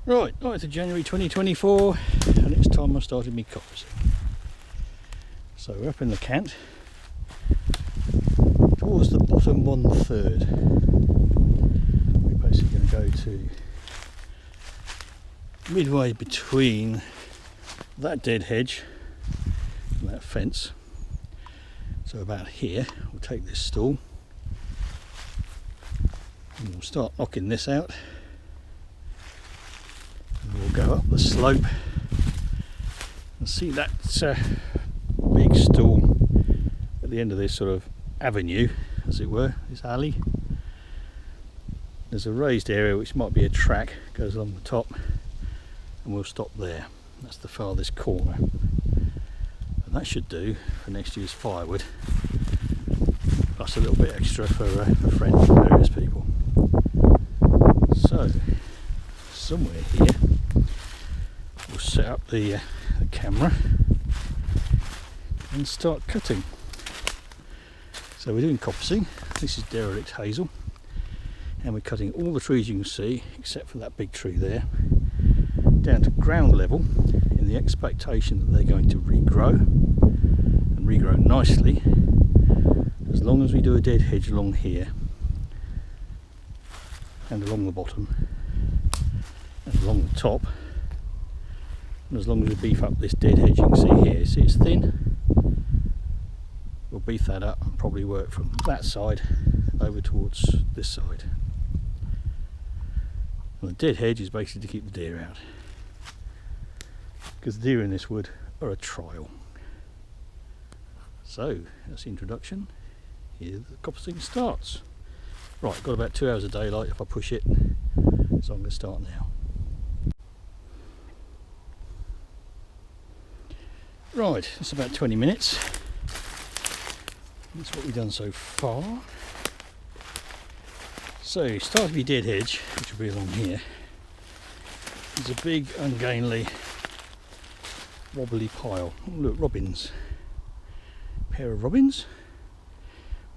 Right, 9th of January 2024, and it's time I started my coppicing. So we're up in the Cant, towards the bottom 1/3. We're basically going to go to midway between that dead hedge and that fence. So about here, we'll take this stool and we'll start knocking this out. We'll go up the slope and see that big stool at the end of this sort of avenue, as it were, this alley. There's a raised area which might be a track, goes along the top, and we'll stop there. That's the farthest corner, and that should do for next year's firewood, plus a little bit extra for friends and various people. So somewhere here we'll set up the camera and start cutting. So we're doing coppicing. This is derelict Hazel, and we're cutting all the trees you can see except for that big tree there down to ground level, in the expectation that they're going to regrow and regrow nicely, as long as we do a dead hedge along here and along the bottom and along the top, and as long as we beef up this dead hedge you can see here. See, it's thin. We'll beef that up and probably work from that side over towards this side. And the dead hedge is basically to keep the deer out, because the deer in this wood are a trial. So that's the introduction. Here the coppicing starts. Right, got about 2 hours of daylight if I push it, so I'm going to start now. Right, it's about 20 minutes. That's what we've done so far. So, start with your dead hedge, which will be along here. There's a big, ungainly, wobbly pile. Oh, look, robins. Pair of robins.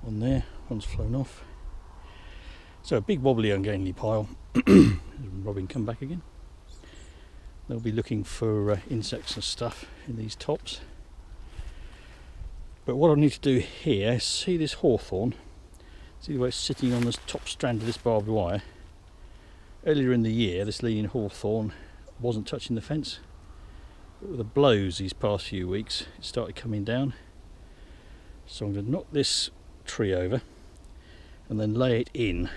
One there, one's flown off. So, a big, wobbly, ungainly pile. Robin come back again. They'll be looking for insects and stuff in these tops. But what I need to do here is see this hawthorn. See the way it's sitting on the top strand of this barbed wire. Earlier in the year, this leaning hawthorn wasn't touching the fence, but with the blows these past few weeks, it started coming down. So I'm going to knock this tree over and then lay it in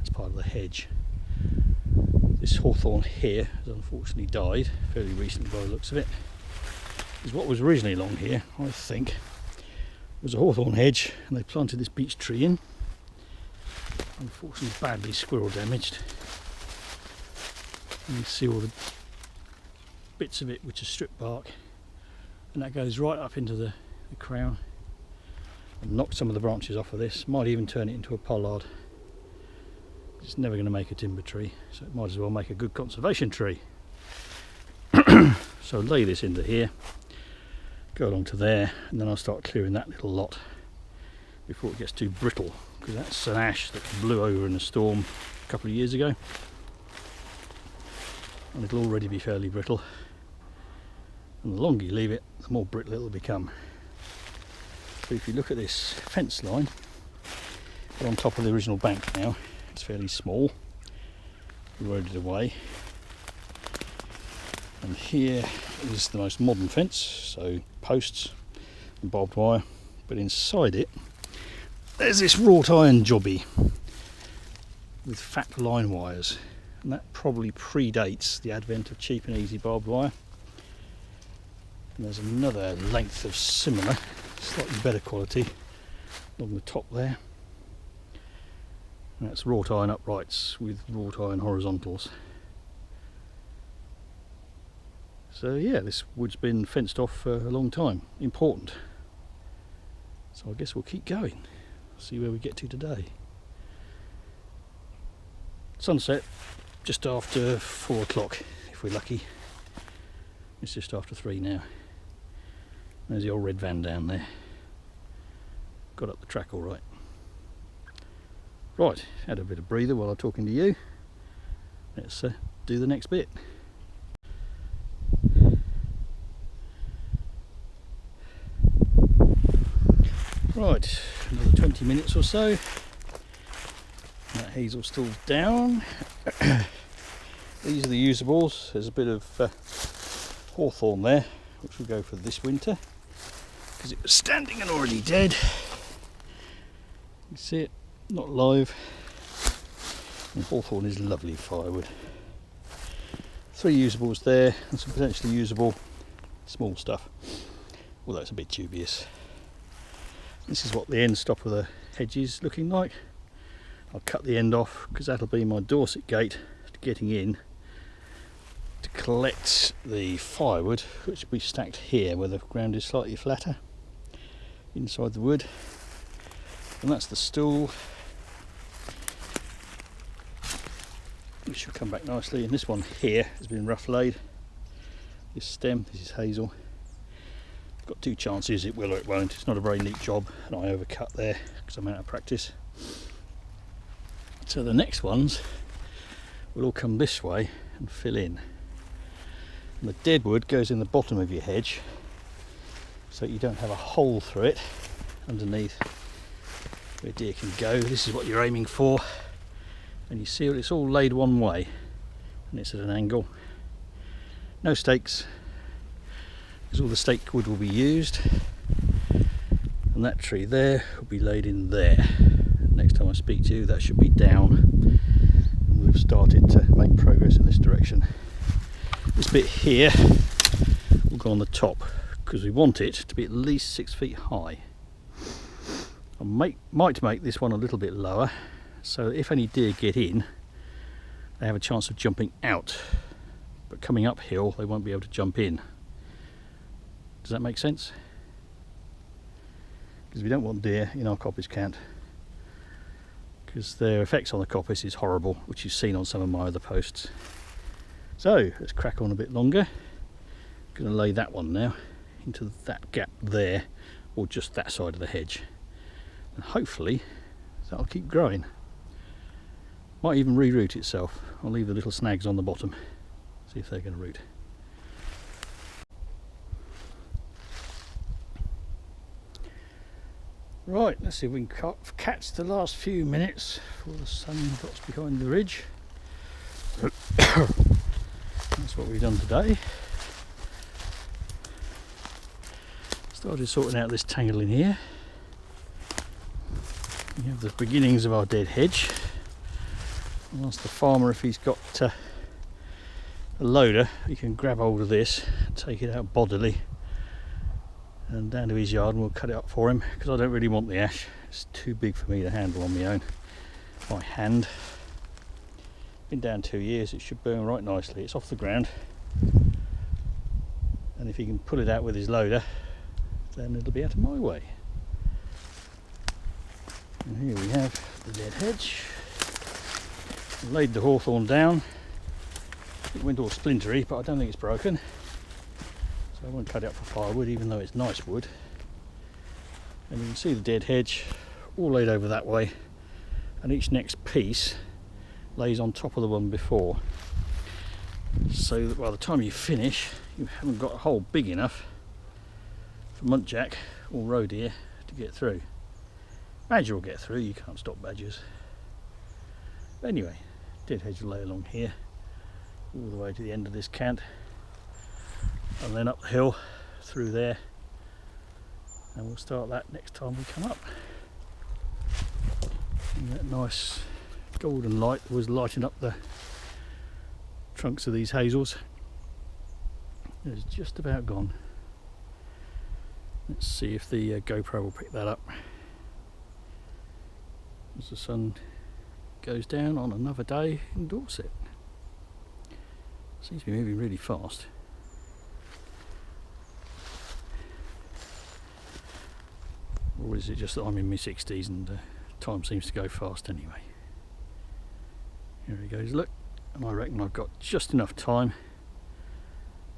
as part of the hedge. This hawthorn here has unfortunately died fairly recently by the looks of it. Because what was originally along here, I think, was a hawthorn hedge, and they planted this beech tree in. Unfortunately badly squirrel damaged. You can see all the bits of it which are strip bark, and that goes right up into the crown and knocked some of the branches off of this. Might even turn it into a pollard. It's never going to make a timber tree, so it might as well make a good conservation tree. So lay this into here, go along to there, and then I'll start clearing that little lot before it gets too brittle, because that's an ash that blew over in a storm a couple of years ago, and it'll already be fairly brittle, and the longer you leave it, the more brittle it'll become. So if you look at this fence line, we're on top of the original bank now. It's fairly small. We rode it away, and here is the most modern fence, so posts and barbed wire, but inside it there's this wrought iron jobby with fat line wires, and that probably predates the advent of cheap and easy barbed wire. And there's another length of similar, slightly better quality along the top there. And that's wrought iron uprights with wrought iron horizontals. So yeah, this wood's been fenced off for a long time. Important. So I guess we'll keep going. See where we get to today. Sunset just after 4 o'clock if we're lucky. It's just after 3 now. There's the old red van down there. Got up the track all right. Right, had a bit of breather while I'm talking to you. let's do the next bit. Right, another 20 minutes or so. That Hazel's still down. These are the usables. There's a bit of hawthorn there, which will go for this winter because it was standing and already dead. You see it, not live. And hawthorn is lovely firewood. 3 usables there, and some potentially usable small stuff, although it's a bit dubious. This is what the end stop of the hedge is looking like. I'll cut the end off because that'll be my Dorset gate to getting in to collect the firewood, which will be stacked here where the ground is slightly flatter inside the wood. And that's the stool, which will come back nicely. And this one here has been rough laid. This stem, this is Hazel. Got 2 chances, it will or it won't. It's not a very neat job, and I overcut there because I'm out of practice. So the next ones will all come this way and fill in. And the dead wood goes in the bottom of your hedge, so you don't have a hole through it underneath where deer can go. This is what you're aiming for, and you see it's all laid one way, and it's at an angle. No stakes, because all the stake wood will be used, and that tree there will be laid in there. Next time I speak to you, that should be down, and we've started to make progress in this direction. This bit here will go on the top because we want it to be at least 6 feet high. I might make this one a little bit lower, so if any deer get in, they have a chance of jumping out, but coming uphill they won't be able to jump in. Does that make sense? Because we don't want deer in our Coppice Cant, because their effects on the coppice is horrible, which you've seen on some of my other posts. So let's crack on a bit longer. I'm going to lay that one now into that gap there, or just that side of the hedge, and hopefully that'll keep growing. Might even re-root itself. I'll leave the little snags on the bottom, see if they're going to root. Right, let's see if we can catch the last few minutes before the sun drops behind the ridge. That's what we've done today. Started sorting out this tangle in here. We have the beginnings of our dead hedge. I'll ask the farmer if he's got a loader, he can grab hold of this, take it out bodily and down to his yard, and we'll cut it up for him, because I don't really want the ash. It's too big for me to handle on my own by hand. Been down 2 years, it should burn right nicely. It's off the ground, and if he can pull it out with his loader, then it'll be out of my way. And here we have the dead hedge. I laid the hawthorn down. It went all splintery, but I don't think it's broken. I won't cut it up for firewood, even though it's nice wood. And you can see the dead hedge all laid over that way, and each next piece lays on top of the one before, so that by the time you finish you haven't got a hole big enough for muntjac or roe deer to get through. Badger will get through, you can't stop badgers. But anyway, dead hedge will lay along here all the way to the end of this cant, and then up the hill through there, and we'll start that next time we come up. And that nice golden light was lighting up the trunks of these hazels. It's just about gone. Let's see if the GoPro will pick that up as the sun goes down on another day in Dorset. Seems to be moving really fast. Or is it just that I'm in my 60s and time seems to go fast anyway? Here he goes, look, and I reckon I've got just enough time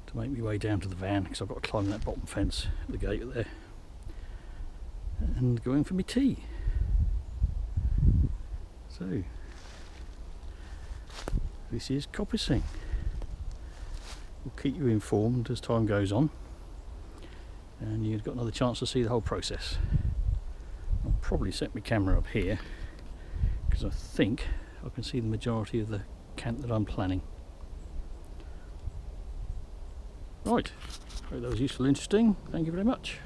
to make my way down to the van, because I've got to climb that bottom fence at the gate there and go in for my tea. So This is coppicing. We'll keep you informed as time goes on, and you've got another chance to see the whole process. I'll probably set my camera up here because I think I can see the majority of the cant that I'm planning. Right, hope that was useful and interesting. Thank you very much.